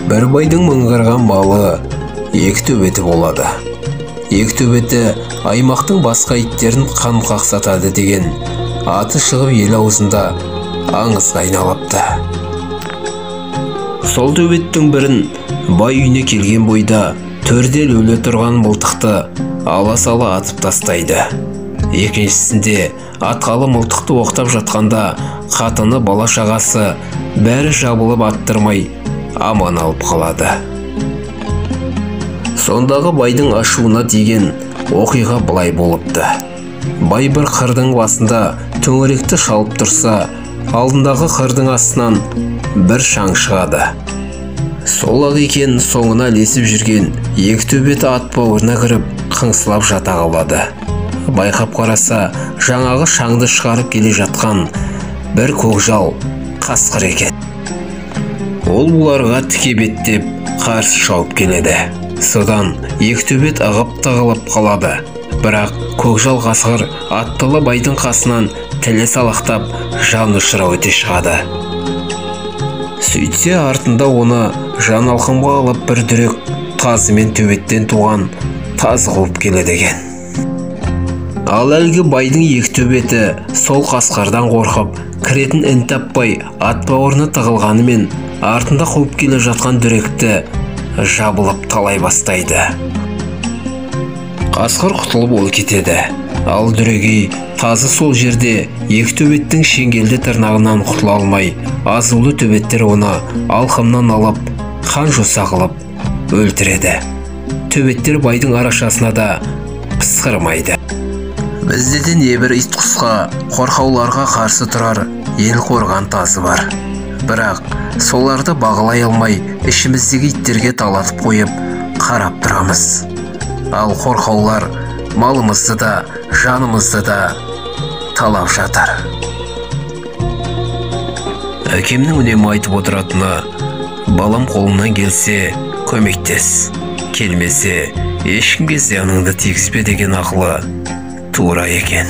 Бір байдың мыңғырған малы екі төбеті болады. Екі төбеті аймақтың басқа иттерін қан қақсатады деген аты шығып ел аузында аңызға айналыпты. Сол төбеттің бірін бай үйіне келген бойда төрде өле тұрған мылтықты ала-сала атып тастайды. Екіншісінде атқалы мылтықты оқтап жатқанда қатыны бала шағасы бәрі жабылып аттырмай аман алып қалады. Сондағы байдың ашуына тиген оқиға былай болыпты. Бай бір қырдың басында төңіректі шалып тұрса, алдындағы қырдың астынан бір шаң шығады. Сол-ақ екен соңына ілесіп жүрген екі төбеті ат бауырына кіріп қыңсылап жата қалады. Байқап қараса, жаңағы шаңды шығарып келе жатқан бір көкжал қасқыр екен. Ол бұларға тіке беттеп қарсы шауып келеді. Содан екі төбет ығып тығылып қалады. Бірақ көкжал қасқыр аттылы байдың қасынан тілі салақтап жан ұшыра өте шығады. Сөйтсе артында оны жан алқымға алып бір дүрек тазы мен төбеттен туған тазы қуып келеді екен. Ал әлгі байдың екі төбеті сол қасқырдан қорқып, кіретін ін таппай ат бауырына тығылғанымен артында қуып келе жатқан дүректі жабылып талай бастайды. Қасқыр құтылып ол кетеді. Ал дүрегей тазы сол жерде екі төбеттің шеңгелді тырнағынан құтыла алмай, азулы төбеттер оны алқымнан алып, қан жоса қылып өлтіреді. Төбеттер байдың арашасына да пысқырмайды. Бізде де небір ит құсқа, қорқауларға қарсы тұрар ел қорған тазы бар. Бірақ соларды бағалай алмай, ішіміздегі иттерге талатып қойып, қарап тұрамыз. Ал қорқаулар малымызды да, жанымызды да талап жатыр. Әкемнің үнемі айтып отыратыны, балам қолымнан келсе, көмектес, келмесе, ешкімге зияныңды тигізбе деген ақылы тура екен.